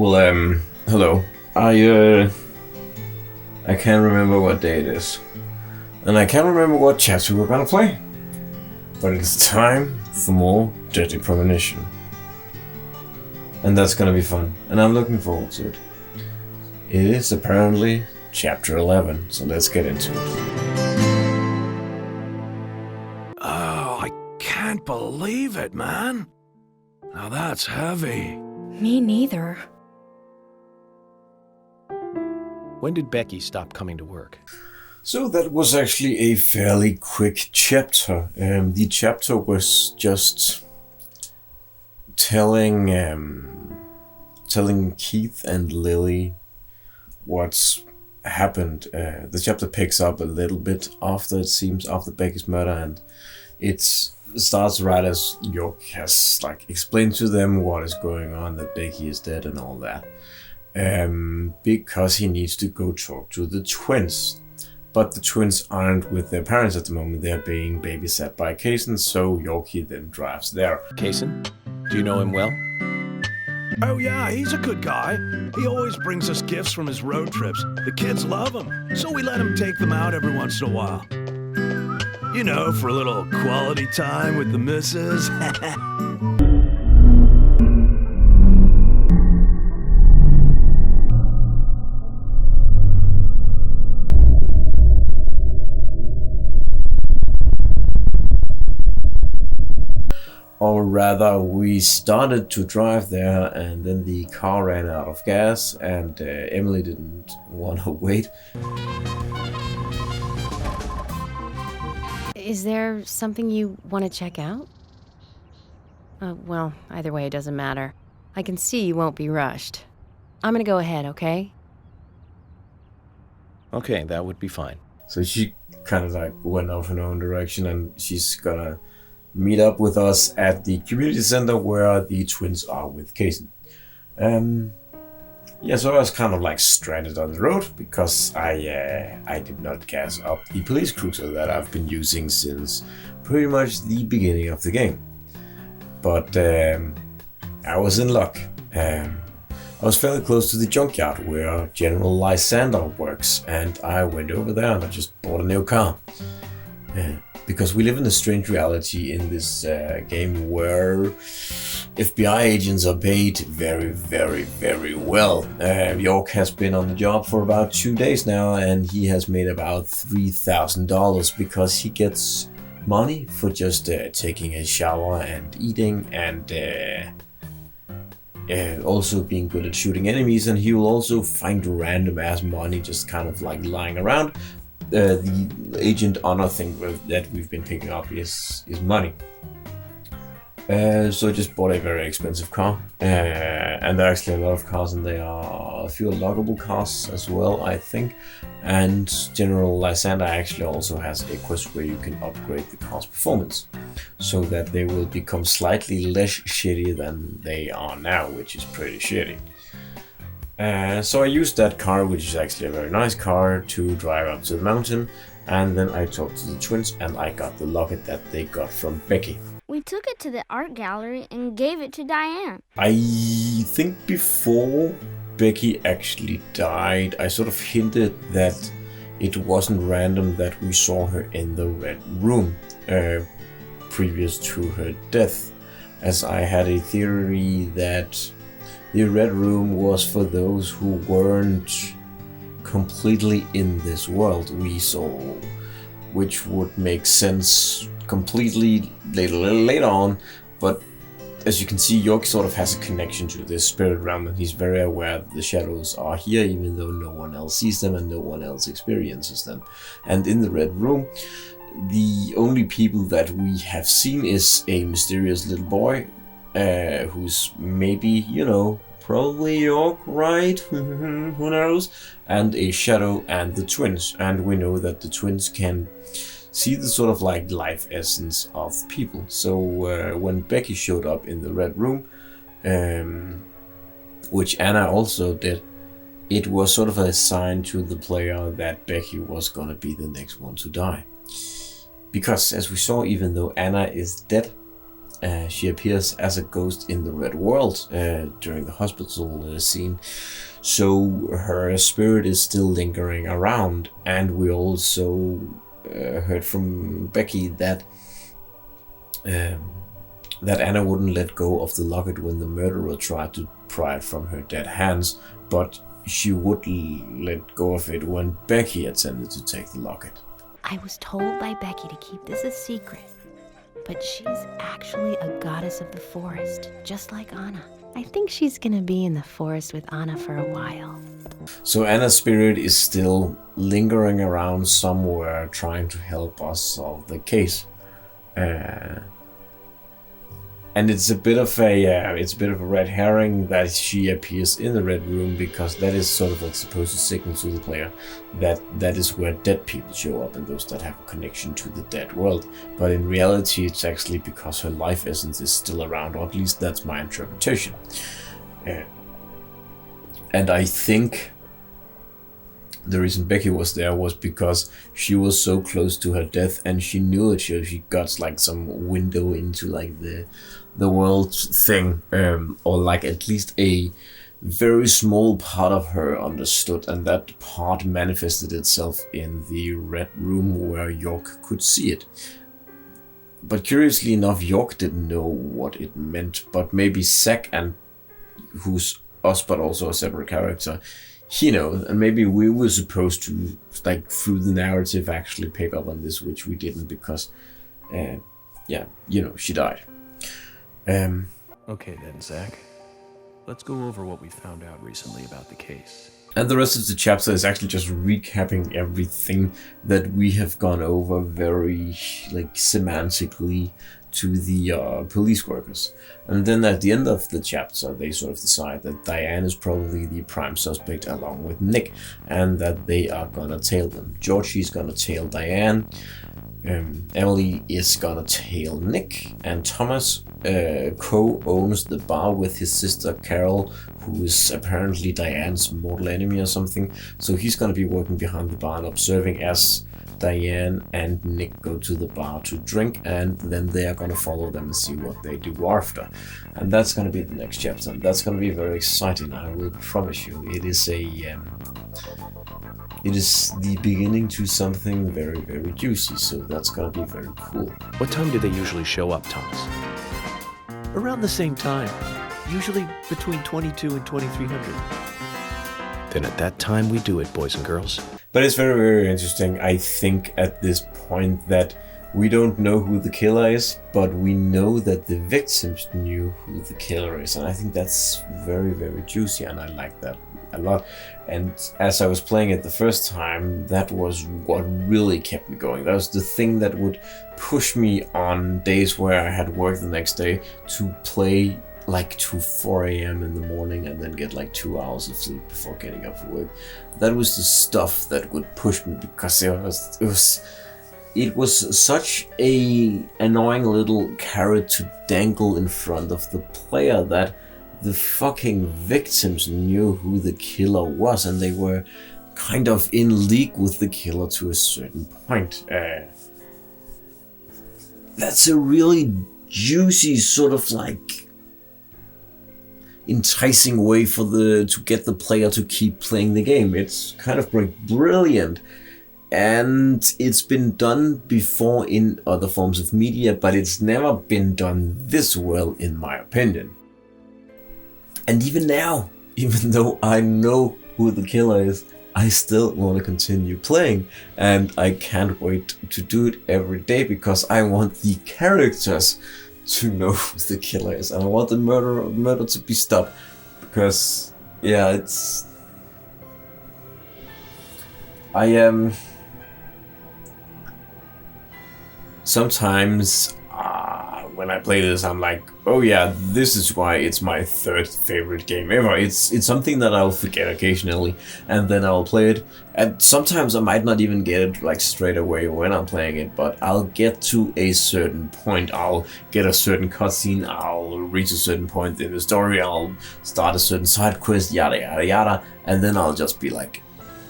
Well, hello. I can't remember what day it is. And I can't remember what chapter we're gonna play. But it's time for more Deadly Premonition. And that's gonna be fun. And I'm looking forward to it. It is apparently chapter 11, so let's get into it. Oh, I can't believe it, man. Now that's heavy. Me neither. When did Becky stop coming to work? So that was actually a fairly quick chapter. The chapter was just telling Keith and Lily what's happened. The chapter picks up a little bit after Becky's murder, and it starts right as York has explained to them what is going on, that Becky is dead and all that. Because he needs to go talk to the twins. But the twins aren't with their parents at the moment. They're being babysat by Kaysen, so Yorkie then drives there. Kaysen? Do you know him well? Oh yeah, he's a good guy. He always brings us gifts from his road trips. The kids love him, so we let him take them out every once in a while. You know, for a little quality time with the missus. Or rather, we started to drive there, and then the car ran out of gas, and Emily didn't want to wait. Is there something you want to check out? Well, either way, it doesn't matter. I can see you won't be rushed. I'm gonna go ahead, okay? Okay, that would be fine. So she kind of went off in her own direction, and she's gonna meet up with us at the community center where the twins are with Kaysen. So I was kind of stranded on the road because I did not gas up the police cruiser that I've been using since pretty much the beginning of the game. But I was in luck. I was fairly close to the junkyard where General Lysander works, and I went over there and I just bought a new car. Because we live in a strange reality in this game where FBI agents are paid very, very, very well. York has been on the job for about 2 days now, and he has made about $3,000 because he gets money for just taking a shower and eating, and also being good at shooting enemies. And he will also find random ass money just kind of lying around. The agent honor thing that we've been picking up is money. So I just bought a very expensive car, and there are actually a lot of cars, and there are a few unlockable cars as well, I think. And General Lysander actually also has a quest where you can upgrade the car's performance so that they will become slightly less shitty than they are now, which is pretty shitty. So I used that car, which is actually a very nice car, to drive up to the mountain, and then I talked to the twins and I got the locket that they got from Becky. We took it to the art gallery and gave it to Diane. I think before Becky actually died, I sort of hinted that it wasn't random that we saw her in the Red Room previous to her death, as I had a theory that the Red Room was for those who weren't completely in this world we saw, which would make sense completely later on. But as you can see, York sort of has a connection to this spirit realm, and he's very aware that the shadows are here, even though no one else sees them and no one else experiences them. And in the Red Room, the only people that we have seen is a mysterious little boy, who's maybe, probably York, right? Who knows? And a shadow and the twins. And we know that the twins can see the sort of life essence of people. So when Becky showed up in the Red Room, which Anna also did, it was sort of a sign to the player that Becky was gonna be the next one to die. Because as we saw, even though Anna is dead, She appears as a ghost in the Red World during the hospital scene. So her spirit is still lingering around, and we also heard from Becky that Anna wouldn't let go of the locket when the murderer tried to pry it from her dead hands, but she would let go of it when Becky attempted to take the locket. I was told by Becky to keep this a secret, but she's actually a goddess of the forest, just like Anna. I think she's gonna be in the forest with Anna for a while. So Anna's spirit is still lingering around somewhere, trying to help us solve the case. And it's a bit of a red herring that she appears in the Red Room, because that is sort of like supposed to signal to the player that is where dead people show up and those that have a connection to the dead world. But in reality, it's actually because her life essence is still around, or at least that's my interpretation. And I think the reason Becky was there was because she was so close to her death, and she knew it. She got like some window into like the world thing, or like at least a very small part of her understood, and that part manifested itself in the Red Room where York could see it. But curiously enough, York didn't know what it meant, but maybe Zack, and who's us but also a separate character, he knows, and maybe we were supposed to, like, through the narrative, actually pick up on this, which we didn't, because, she died. Okay then, Zack. Let's go over what we found out recently about the case. And the rest of the chapter is actually just recapping everything that we have gone over very, like, semantically to the police workers. And then at the end of the chapter, they sort of decide that Diane is probably the prime suspect along with Nick, and that they are gonna tail them. Georgie's gonna tail Diane, Emily is gonna tail Nick, and Thomas co-owns the bar with his sister Carol, who is apparently Diane's mortal enemy or something. So he's gonna be working behind the bar and observing as Diane and Nick go to the bar to drink, and then they are gonna follow them and see what they do after. And that's gonna be the next chapter, and that's gonna be very exciting. I will promise you, it is the beginning to something very, very juicy, so that's gonna be very cool. What time do they usually show up, Thomas? Around the same time, usually between 22 and 2300. Then at that time we do it, boys and girls. But it's very, very interesting, I think, at this point, that we don't know who the killer is, but we know that the victims knew who the killer is. And I think that's very, very juicy, and I like that a lot. And as I was playing it the first time, that was what really kept me going. That was the thing that would push me on days where I had work the next day to play like to 4 a.m. in the morning and then get like 2 hours of sleep before getting up for work. That was the stuff that would push me, because it was such a annoying little carrot to dangle in front of the player that the fucking victims knew who the killer was, and they were kind of in league with the killer to a certain point. That's a really juicy sort of like enticing way to get the player to keep playing the game. It's kind of brilliant, and it's been done before in other forms of media, but it's never been done this well, in my opinion. And even now, even though I know who the killer is, I still want to continue playing, and I can't wait to do it every day, because I want the characters to know who the killer is, and I want the murder to be stopped, because I am sometimes when I play this, I'm like, oh yeah, this is why it's my third favorite game ever. It's something that I'll forget occasionally, and then I'll play it, and sometimes I might not even get it like straight away when I'm playing it, but I'll get to a certain point, I'll get a certain cutscene, I'll reach a certain point in the story, I'll start a certain side quest, yada yada yada, and then I'll just be like,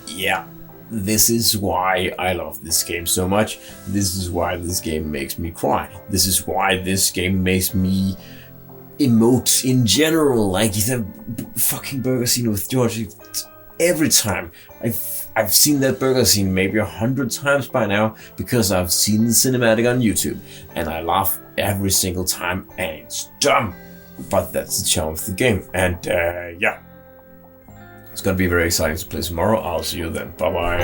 yeah, this is why I love this game so much. This is why this game makes me cry. This is why this game makes me emote in general. Like the fucking burger scene with George. Every time I've seen that burger scene maybe 100 times by now because I've seen the cinematic on YouTube, and I laugh every single time, and it's dumb, but that's the charm of the game. And yeah, it's gonna be very exciting to play tomorrow. I'll see you then. Bye bye.